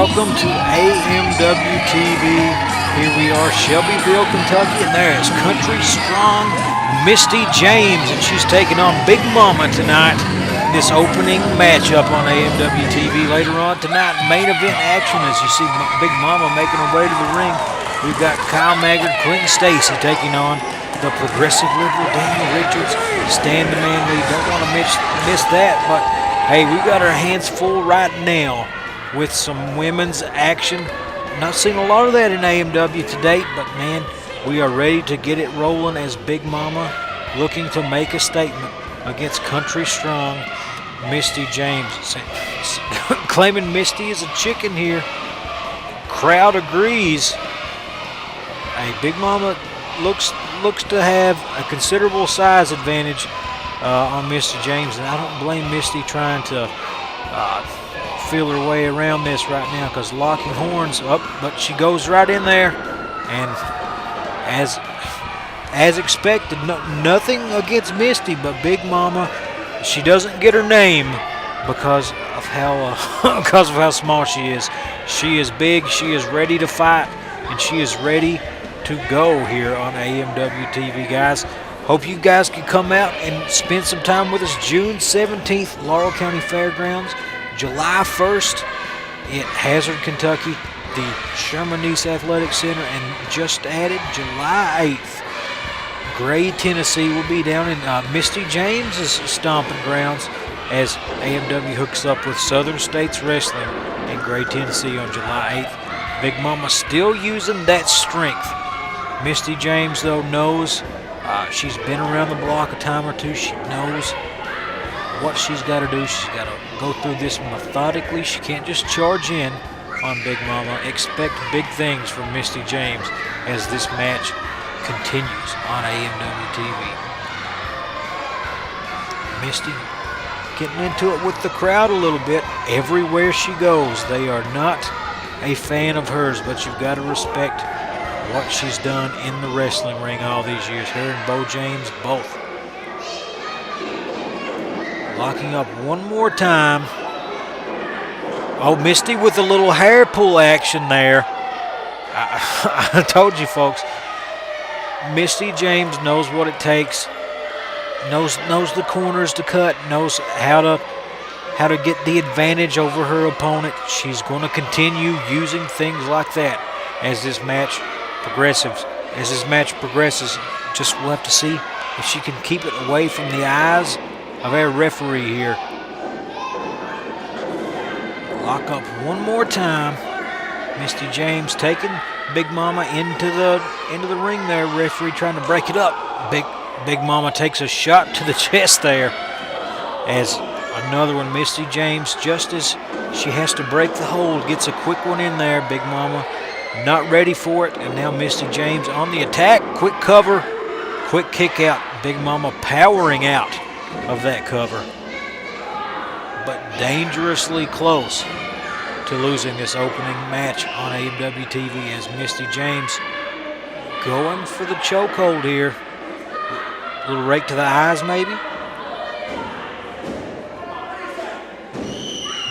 Welcome to AMW-TV. Here we are, Shelbyville, Kentucky, and there is country strong Misty James, and she's taking on Big Mama tonight in this opening matchup on AMW-TV. Later on tonight, main event action as you see Big Mama making her way to the ring. We've got Kyle Maggard, Clinton Stacy taking on the progressive liberal Daniel Richards. Stand the man lead. Don't want to miss that, but hey, we've got our hands full right now with some women's action. Not seen a lot of that in AMW to date, but man, we are ready to get it rolling as Big Mama looking to make a statement against country strong Misty James. Claiming Misty is a chicken here. Crowd agrees. Hey, Big Mama looks to have a considerable size advantage on Misty James, and I don't blame Misty trying to feel her way around this right now, because locking horns up, but she goes right in there, and as expected, nothing against Misty, but Big Mama, she doesn't get her name because of how small she is. She is big, she is ready to fight, and she is ready to go here on AMW TV, guys. Hope you guys can come out and spend some time with us. June 17th, Laurel County Fairgrounds. July 1st at Hazard, Kentucky, the Sherman East Athletic Center, and just added July 8th, Gray, Tennessee will be down in Misty James' stomping grounds as AMW hooks up with Southern States Wrestling in Gray, Tennessee on July 8th. Big Mama still using that strength. Misty James, though, knows she's been around the block a time or two. She knows what she's got to do. She's got to go through this methodically. She can't just charge in on Big Mama. Expect big things from Misty James as this match continues on AMW TV. Misty getting into it with the crowd a little bit. Everywhere she goes, they are not a fan of hers, but you've got to respect what she's done in the wrestling ring all these years. Her and Bo James both. Locking up one more time. Oh, Misty with a little hair pull action there. I told you, folks. Misty James knows what it takes. Knows the corners to cut. Knows how to get the advantage over her opponent. She's going to continue using things like that as this match progresses. Just we'll have to see if she can keep it away from the eyes of our referee here. Lock up one more time. Misty James taking Big Mama into the ring there. Referee trying to break it up. Big Mama takes a shot to the chest there. As another one, Misty James, just as she has to break the hold, gets a quick one in there. Big Mama not ready for it, and now Misty James on the attack. Quick cover, quick kick out. Big Mama powering out of that cover, but dangerously close to losing this opening match on AMW TV as Misty James going for the chokehold here. A little rake to the eyes maybe.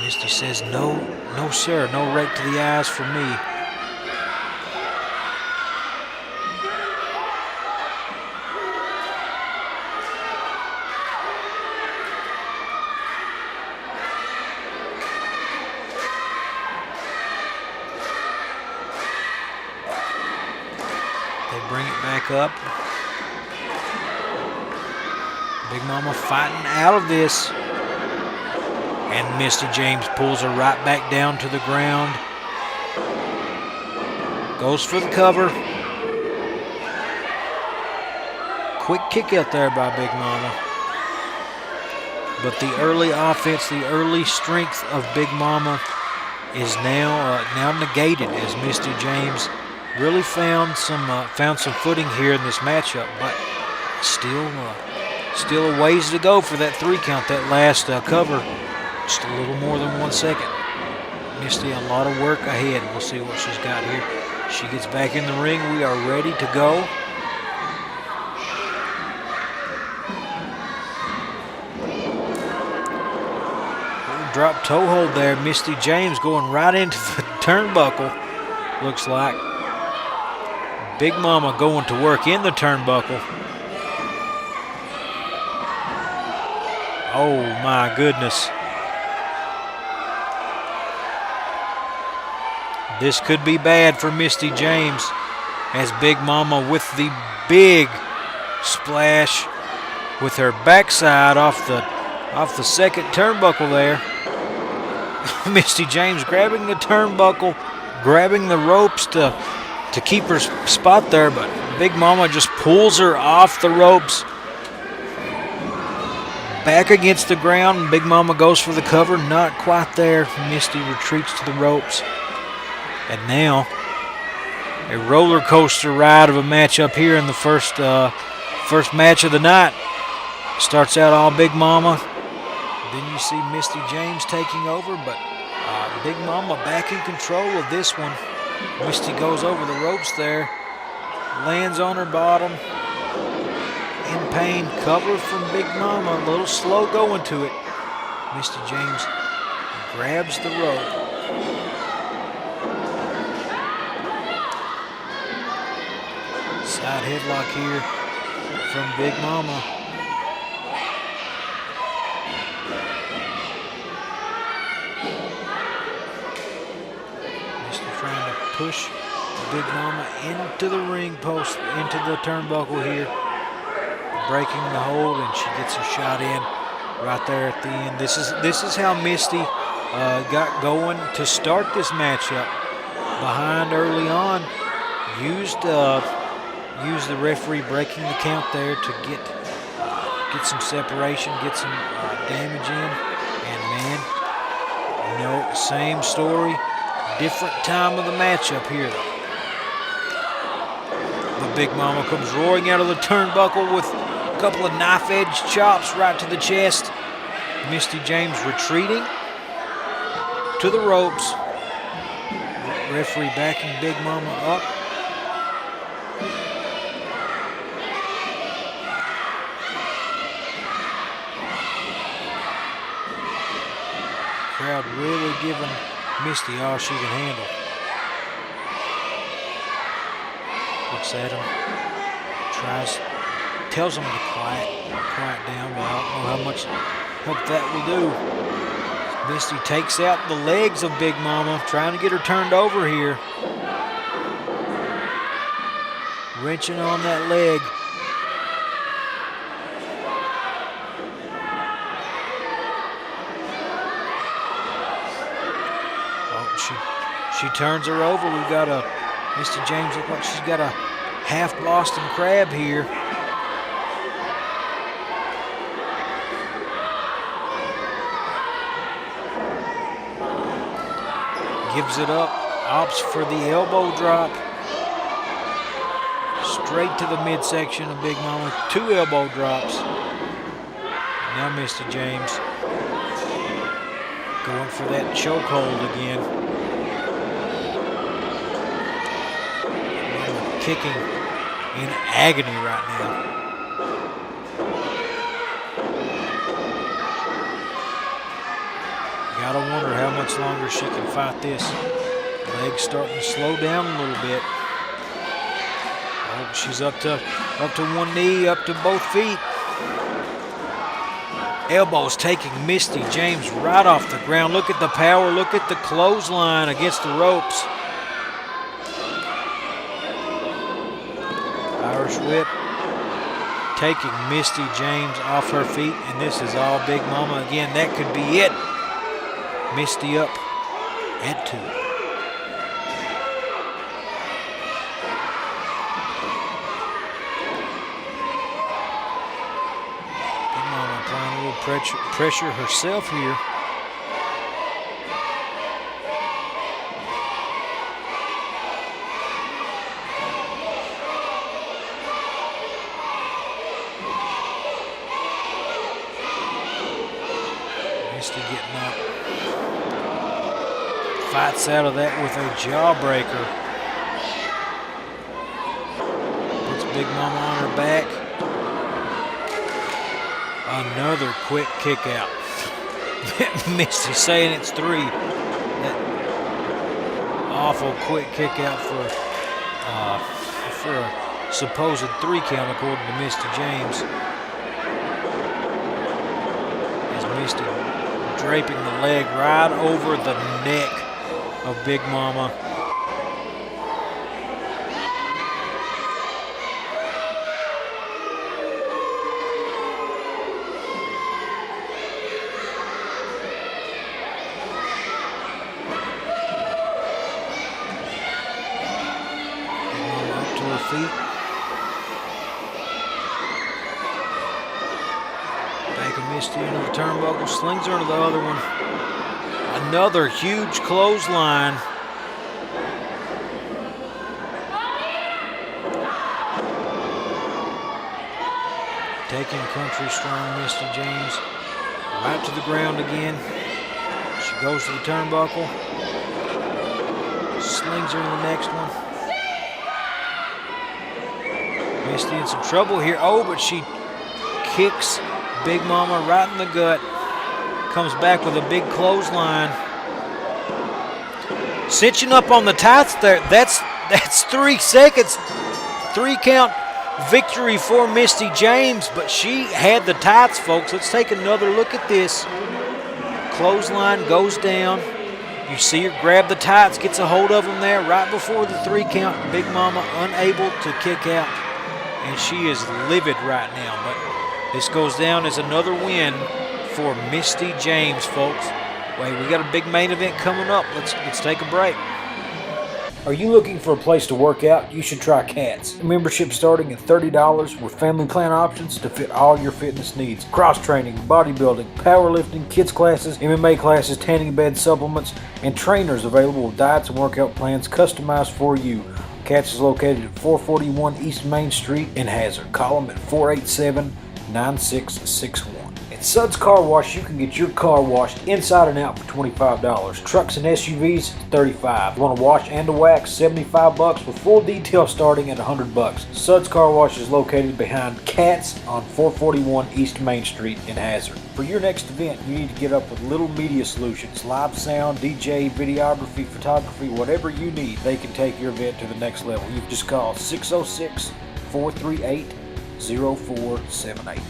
Misty says no sir, no rake to the eyes for me. Bring it back up. Big Mama fighting out of this. And Misty James pulls her right back down to the ground. Goes for the cover. Quick kick out there by Big Mama. But the early offense, the early strength of Big Mama is now negated as Misty James really found some footing here in this matchup, but still a ways to go for that 3 count. That last cover, just a little more than 1 second. Misty, a lot of work ahead. We'll see what she's got here. She gets back in the ring. We are ready to go. Drop toe hold there. Misty James going right into the turnbuckle, looks like. Big Mama going to work in the turnbuckle. Oh my goodness. This could be bad for Misty James, as Big Mama with the big splash with her backside off the second turnbuckle there. Misty James grabbing the turnbuckle, grabbing the ropes to keep her spot there, but Big Mama just pulls her off the ropes. Back against the ground, Big Mama goes for the cover, not quite there. Misty retreats to the ropes. And now, a roller coaster ride of a match up here in the first match of the night. Starts out all Big Mama. Then you see Misty James taking over, but Big Mama back in control of this one. Misty goes over the ropes there, lands on her bottom. In pain, cover from Big Mama, a little slow going to it. Misty James grabs the rope. Side headlock here from Big Mama. Misty trying to push Big Mama into the ring post, into the turnbuckle here. Breaking the hold, and she gets her shot in right there at the end. This is how Misty got going to start this matchup. Behind early on, used the referee breaking the count there to get some separation, get some damage in. And man, same story, different time of the matchup here though. But Big Mama comes roaring out of the turnbuckle with a couple of knife-edge chops right to the chest. Misty James retreating to the ropes. Referee backing Big Mama up. Crowd really giving Misty all she can handle. Looks at him, tells him to quiet down, but I don't know how much help that will do. Misty takes out the legs of Big Mama, trying to get her turned over here. Wrenching on that leg. She turns her over. We've got Misty James look like she's got a half Boston Crab here. Gives it up, opts for the elbow drop. Straight to the midsection of Big Mama. 2 elbow drops. Now Misty James going for that chokehold again. Kicking in agony right now. Gotta wonder how much longer she can fight this. Legs starting to slow down a little bit. Oh, she's up to one knee, up to both feet. Elbows taking Misty James right off the ground. Look at the power. Look at the clothesline against the ropes. Irish whip taking Misty James off her feet, and this is all Big Mama again. That could be it. Misty up at 2. Big Mama applying a little pressure herself here. Misty getting up. Fights out of that with a jawbreaker. Puts Big Mama on her back. Another quick kick out. Misty saying it's 3. Awful quick kick out for a supposed 3 count according to Misty James. As Misty draping the leg right over the neck of Big Mama. Feet. Taking Misty into the turnbuckle, slings her into the other one. Another huge clothesline. Taking country strong Misty James right to the ground again. She goes to the turnbuckle. Slings her in the next one. Misty in some trouble here. Oh, but she kicks Big Mama right in the gut. Comes back with a big clothesline. Cinching up on the tights there. That's 3 seconds. 3 count victory for Misty James, but she had the tights, folks. Let's take another look at this. Clothesline goes down. You see her grab the tights, gets a hold of them there right before the 3 count. Big Mama unable to kick out. And she is livid right now, but this goes down as another win for Misty James, folks. Wait, we got a big main event coming up. Let's take a break. Are you looking for a place to work out? You should try Cats. Membership starting at $30 with family plan options to fit all your fitness needs. Cross training, bodybuilding, powerlifting, kids classes, MMA classes, tanning bed supplements, and trainers available with diets and workout plans customized for you. Cats is located at 441 East Main Street in Hazard. Call them at 487-9661. At Suds Car Wash, you can get your car washed inside and out for $25. Trucks and SUVs, $35. You want to wash and to wax, $75 with full detail starting at $100. Suds Car Wash is located behind Cats on 441 East Main Street in Hazard. For your next event, you need to get up with Little Media Solutions. Live sound, DJ, videography, photography, whatever you need, they can take your event to the next level. You just call 606-438-0478.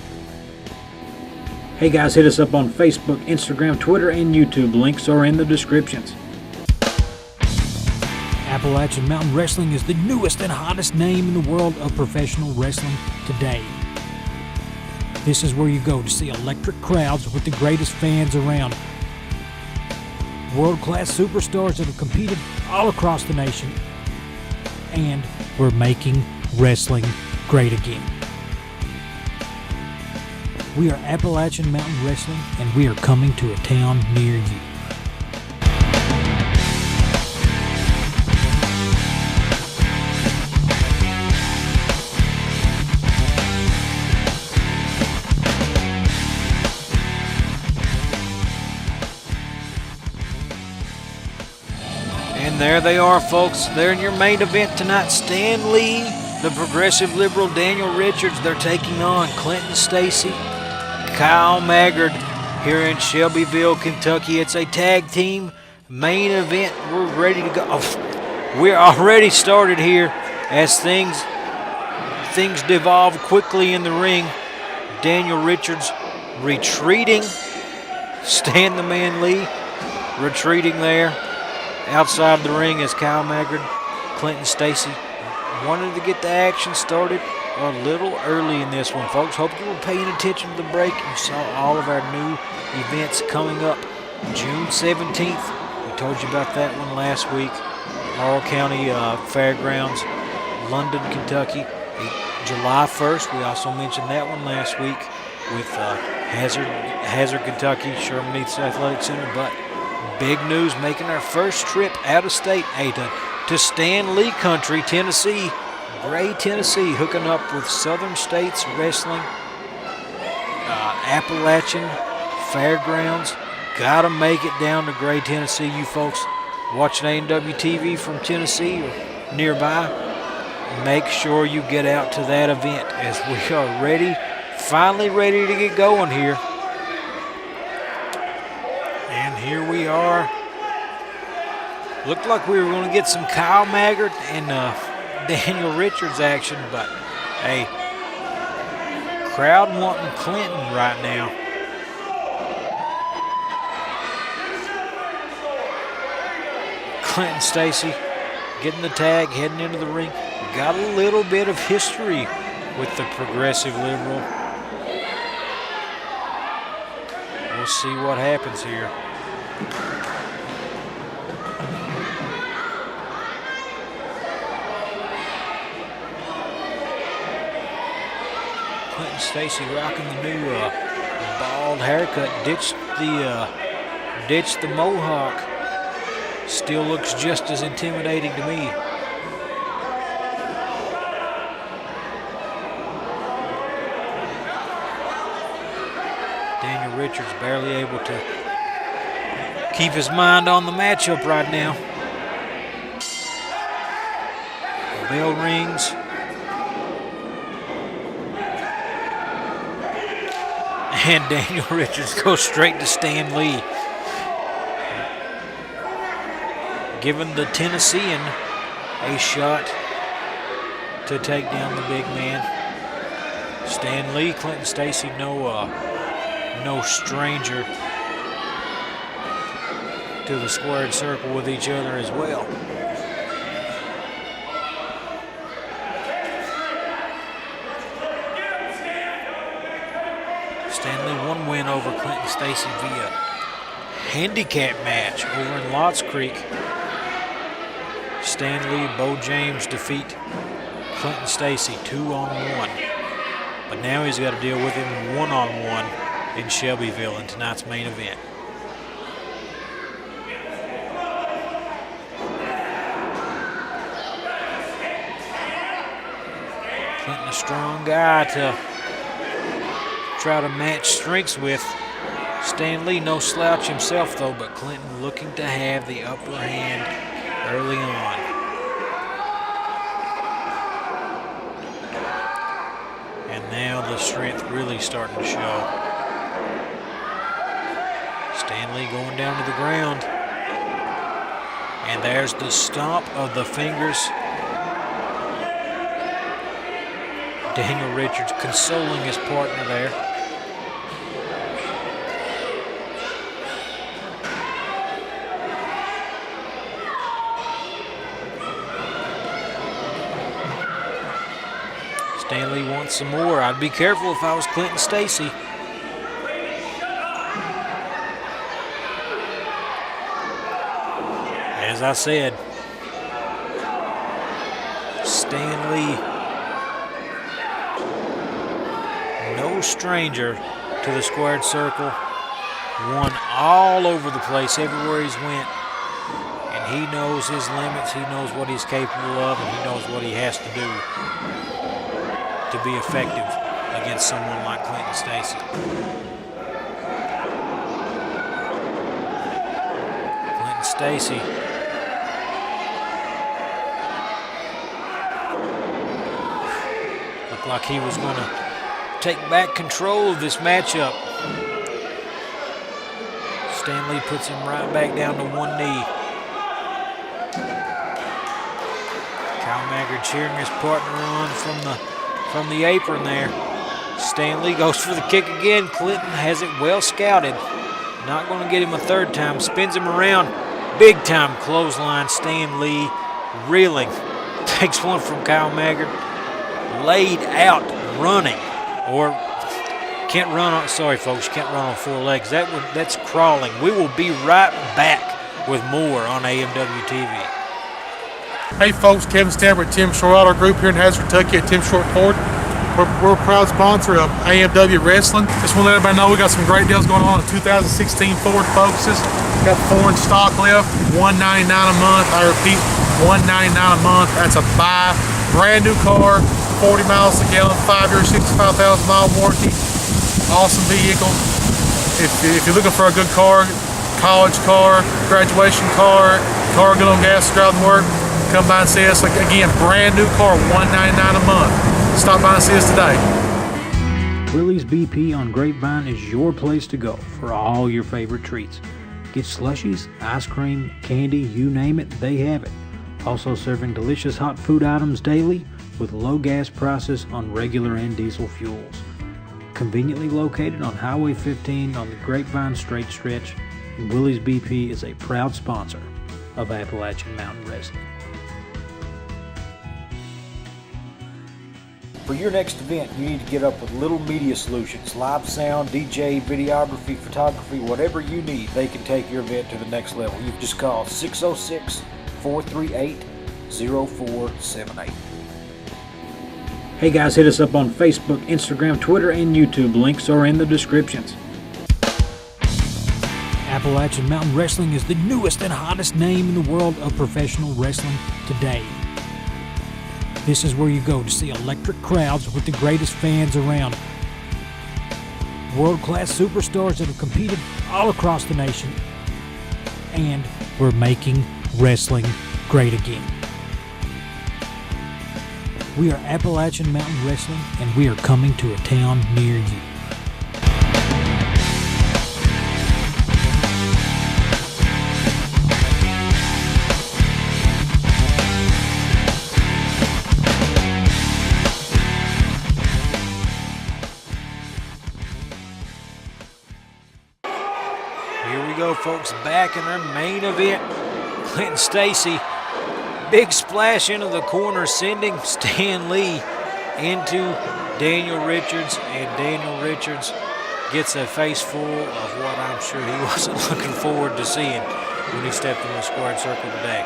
Hey guys, hit us up on Facebook, Instagram, Twitter, and YouTube. Links are in the descriptions. Appalachian Mountain Wrestling is the newest and hottest name in the world of professional wrestling today. This is where you go to see electric crowds with the greatest fans around. World-class superstars that have competed all across the nation. And we're making wrestling great again. We are Appalachian Mountain Wrestling, and we are coming to a town near you. And there they are, folks. They're in your main event tonight. Stan Lee, the progressive liberal Daniel Richards. They're taking on Clinton Stacy, Kyle Maggard here in Shelbyville, Kentucky. It's a tag team main event. We're ready to go. Oh, we're already started here as things devolve quickly in the ring. Daniel Richards retreating. Stan the Man Lee retreating there. Outside the ring is Kyle Maggard. Clinton Stacy wanted to get the action started a little early in this one, folks. Hope you were paying attention to the break. You saw all of our new events coming up. June 17th, we told you about that one last week. Laurel County Fairgrounds, London, Kentucky. July 1st, we also mentioned that one last week with Hazard, Kentucky, Sherman East Athletic Center. But big news, making our first trip out of state, to Stan Lee Country, Tennessee. Gray, Tennessee, hooking up with Southern States Wrestling, Appalachian Fairgrounds. Got to make it down to Gray, Tennessee. You folks watching AMW-TV from Tennessee or nearby, make sure you get out to that event as we are ready, finally ready to get going here. And here we are Looked like we were going to get some Kyle Maggard and Daniel Richards action, but hey, crowd wanting Clinton right now. Clinton Stacy getting the tag, heading into the ring. Got a little bit of history with the Progressive Liberal. We'll see what happens here. Clinton Stacy rocking the new bald haircut. Ditched the mohawk. Still looks just as intimidating to me. Daniel Richards barely able to keep his mind on the matchup right now. The bell rings. And Daniel Richards goes straight to Stan Lee, giving the Tennessean a shot to take down the big man. Stan Lee, Clinton Stacy, no stranger to the squared circle with each other as well. Stanley, one win over Clinton Stacy via handicap match over in Lots Creek. Stanley, Bo James defeat Clinton Stacy 2-on-1. But now he's got to deal with him 1-on-1 in Shelbyville in tonight's main event. Clinton, a strong guy to try to match strengths with. Stan Lee, no slouch himself though, but Clinton looking to have the upper hand early on. And now the strength really starting to show. Stan Lee going down to the ground. And there's the stomp of the fingers. Daniel Richards consoling his partner there. Stanley wants some more. I'd be careful if I was Clinton Stacy. As I said, Stanley, no stranger to the squared circle. Won all over the place, everywhere he's went. And he knows his limits. He knows what he's capable of, and he knows what he has to do to be effective against someone like Clinton Stacy. Clinton Stacy looked like he was going to take back control of this matchup. Stanley puts him right back down to one knee. Kyle Maggard cheering his partner on from the apron there. Stanley goes for the kick again. Clinton has it well scouted. Not going to get him a third time. Spins him around. Big time clothesline. Stan Lee reeling. Takes one from Kyle Maggard. Laid out running. Or can't run on, sorry folks, you can't run on four legs. That's crawling. We will be right back with more on AMW-TV. Hey folks, Kevin Stamper at Tim Short Auto Group here in Hazard, Kentucky at Tim Short Ford. We're a proud sponsor of AMW Wrestling. Just want to let everybody know we got some great deals going on 2016 Ford Focuses. Got 4 in stock left, $199 a month. I repeat, $199 a month. That's a buy. Brand new car, 40 miles a gallon, 5 years, 65,000 mile warranty. Awesome vehicle. If you're looking for a good car, college car, graduation car good on gas, drive to work, come by and see us. Again, brand new car, $199 a month. Stop by and see us today. Willie's BP on Grapevine is your place to go for all your favorite treats. Get slushies, ice cream, candy, you name it, they have it. Also serving delicious hot food items daily with low gas prices on regular and diesel fuels. Conveniently located on Highway 15 on the Grapevine Straight Stretch, and Willie's BP is a proud sponsor of Appalachian Mountain Wrestling. For your next event, you need to get up with Little Media Solutions. Live sound, DJ, videography, photography, whatever you need, they can take your event to the next level. You've just called 606-438-0478. Hey guys, hit us up on Facebook, Instagram, Twitter, and YouTube. Links are in the descriptions. Appalachian Mountain Wrestling is the newest and hottest name in the world of professional wrestling today. This is where you go to see electric crowds with the greatest fans around. World-class superstars that have competed all across the nation. And we're making wrestling great again. We are Appalachian Mountain Wrestling, and we are coming to a town near you. Here we go, folks, back in our main event. Clint and Stacy, big splash into the corner, sending Stan Lee into Daniel Richards, and Daniel Richards gets a face full of what I'm sure he wasn't looking forward to seeing when he stepped in the squared circle today.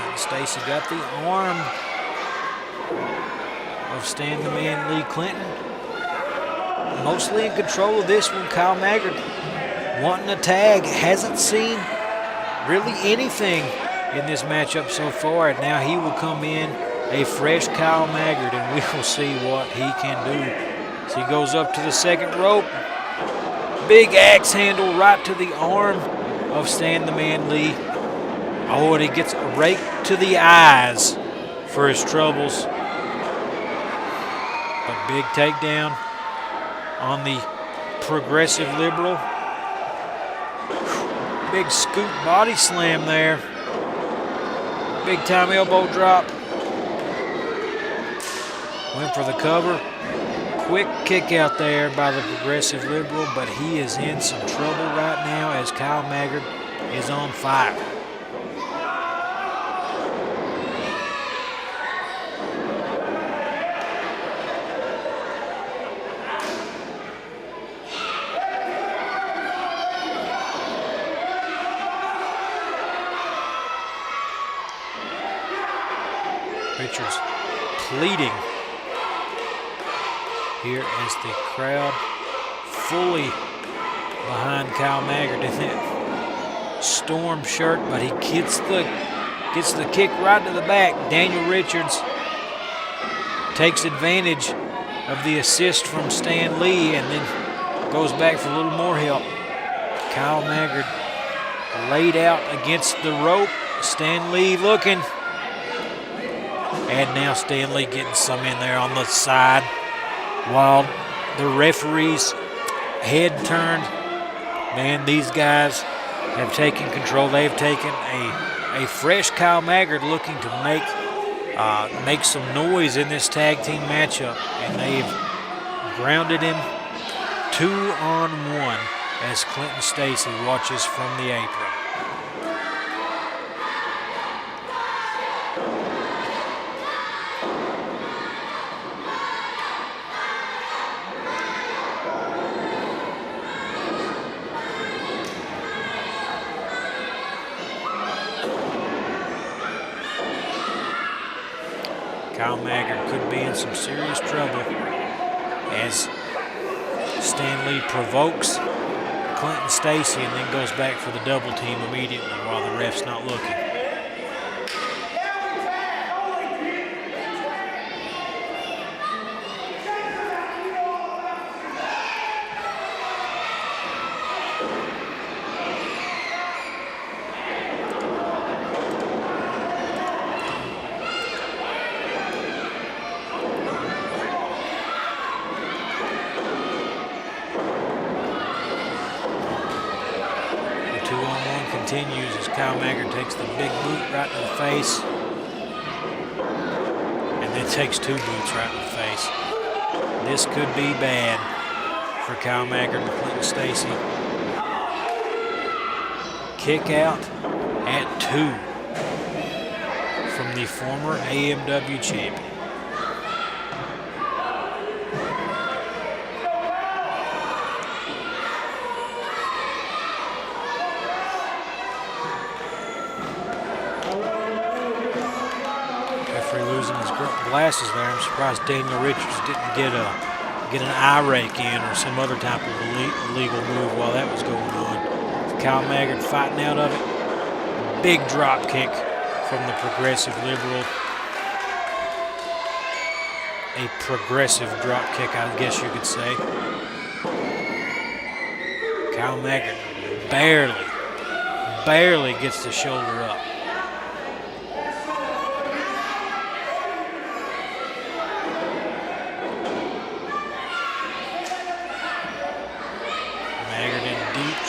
And Stacy got the arm of Stan the Man Lee Clinton. Mostly in control of this one, Kyle Maggard wanting a tag. Hasn't seen really anything in this matchup so far. And now he will come in, a fresh Kyle Maggard, and we will see what he can do. So he goes up to the second rope. Big axe handle right to the arm of Stan the Man Lee. Oh, and he gets a rake to the eyes for his troubles. But big takedown on the progressive liberal. Big scoop body slam there. Big time elbow drop. Went for the cover. Quick kick out there by the progressive liberal, but he is in some trouble right now as Kyle Maggard is on fire. Richards pleading here as the crowd fully behind Kyle Maggard in that storm shirt, but he gets the kick right to the back. Daniel Richards takes advantage of the assist from Stan Lee and then goes back for a little more help. Kyle Maggard laid out against the rope. Stan Lee looking. And now Stan Lee getting some in there on the side while the referee's head turned. Man, these guys have taken control. They've taken a fresh Kyle Maggard looking to make some noise in this tag team matchup. And they've grounded him 2-on-1 as Clint Stacy watches from the apron. Kyle Maggard could be in some serious trouble as Stan Lee provokes Clint Stacy and then goes back for the double team immediately while the ref's not looking. continues as Kyle Maggard takes the big boot right to the face. And then takes 2 boots right to the face. This could be bad for Kyle Maggard and Clinton Stacy. Kick out at 2 from the former AMW champion. Losing his glasses there. I'm surprised Daniel Richards didn't get an eye rake in or some other type of illegal move while that was going on. Kyle Maggard fighting out of it. Big drop kick from the progressive liberal. A progressive drop kick, I guess you could say. Kyle Maggard barely gets the shoulder up.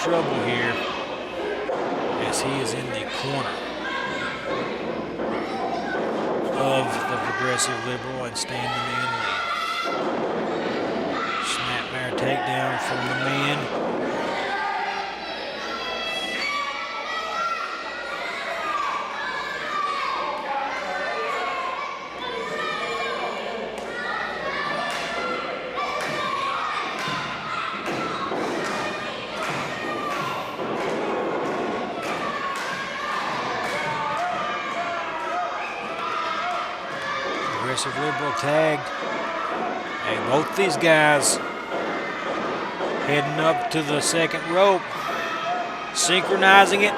Trouble here as he is in the corner of the progressive liberal and standing in lead. Snapmare takedown from the man. Progressive liberal tagged. And both these guys heading up to the second rope, synchronizing it,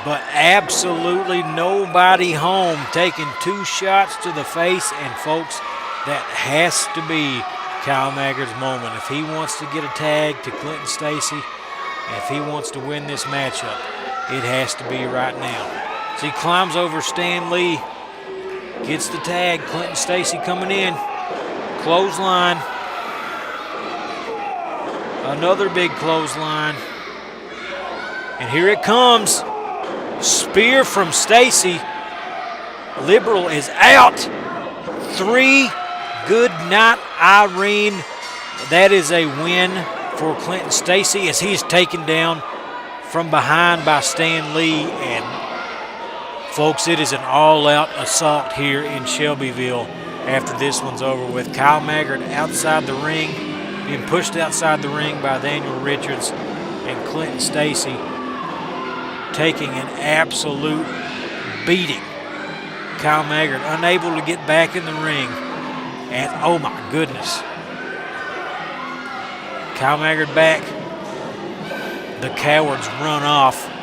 but absolutely nobody home, taking 2 shots to the face. And folks, that has to be Kyle Maggard's moment. If he wants to get a tag to Clinton Stacy, if he wants to win this matchup, it has to be right now. So he climbs over Stan Lee, gets the tag. Clinton Stacy coming in. Clothesline. Another big clothesline. And here it comes. Spear from Stacy. Liberal is out. 3. Good night, Irene. That is a win for Clinton Stacy as he's taken down from behind by Stan Lee. And folks, it is an all-out assault here in Shelbyville after this one's over with. Kyle Maggard outside the ring, being pushed outside the ring by Daniel Richards, and Clinton Stacy taking an absolute beating. Kyle Maggard unable to get back in the ring, and oh my goodness. Kyle Maggard back. The cowards run off.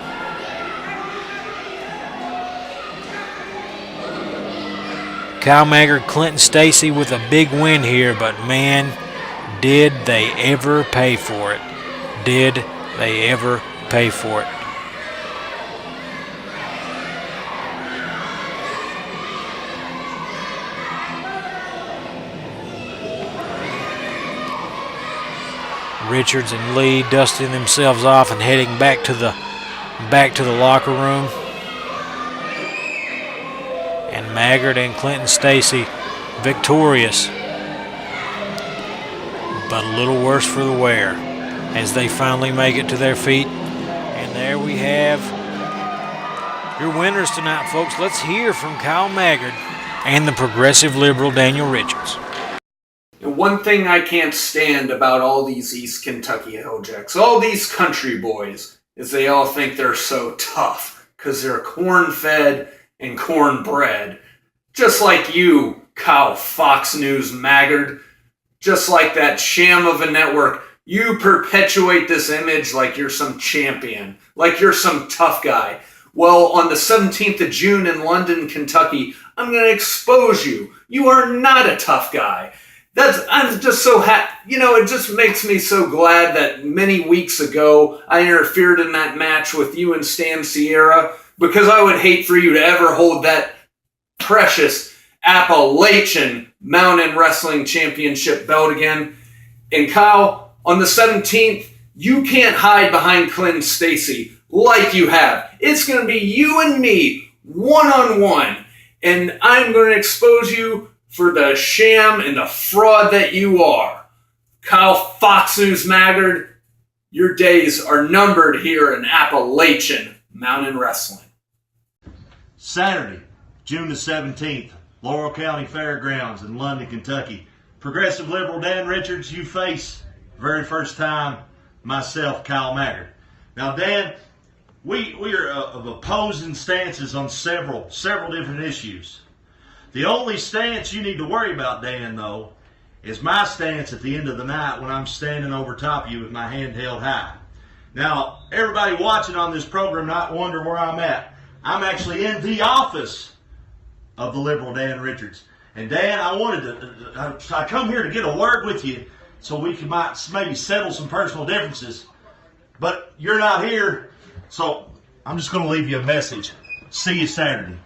Kyle Maggard, Clinton Stacy with a big win here, but man, did they ever pay for it. Did they ever pay for it. Richards and Lee dusting themselves off and heading back to the locker room. And Maggard and Clinton Stacy victorious, but a little worse for the wear as they finally make it to their feet. And there we have your winners tonight, folks. Let's hear from Kyle Maggard and the progressive liberal Daniel Richards. And one thing I can't stand about all these East Kentucky Helljacks, all these country boys, is they all think they're so tough because they're corn-fed and cornbread. Just like you, Kyle Fox News Maggard. Just like that sham of a network. You perpetuate this image like you're some champion, like you're some tough guy. Well, on the 17th of June in London, Kentucky, I'm going to expose you. You are not a tough guy. I'm just so happy. You know, it just makes me so glad that many weeks ago I interfered in that match with you and Stan Sierra, because I would hate for you to ever hold that precious Appalachian Mountain Wrestling Championship belt again. And Kyle, on the 17th, you can't hide behind Clinton Stacy like you have. It's going to be you and me, one-on-one. And I'm going to expose you for the sham and the fraud that you are. Kyle Fox News Maggard, your days are numbered here in Appalachian Mountain Wrestling. Saturday, June the 17th, Laurel County Fairgrounds in London, Kentucky. Progressive Liberal Dan Richards, you face, very first time, myself, Kyle Maggard. Now, Dan, we are of opposing stances on several different issues. The only stance you need to worry about, Dan, though, is my stance at the end of the night when I'm standing over top of you with my hand held high. Now, everybody watching on this program might wonder where I'm at. I'm actually in the office of the Liberal Dan Richards. And Dan, I come here to get a word with you so we might maybe settle some personal differences. But you're not here, so I'm just going to leave you a message. See you Saturday.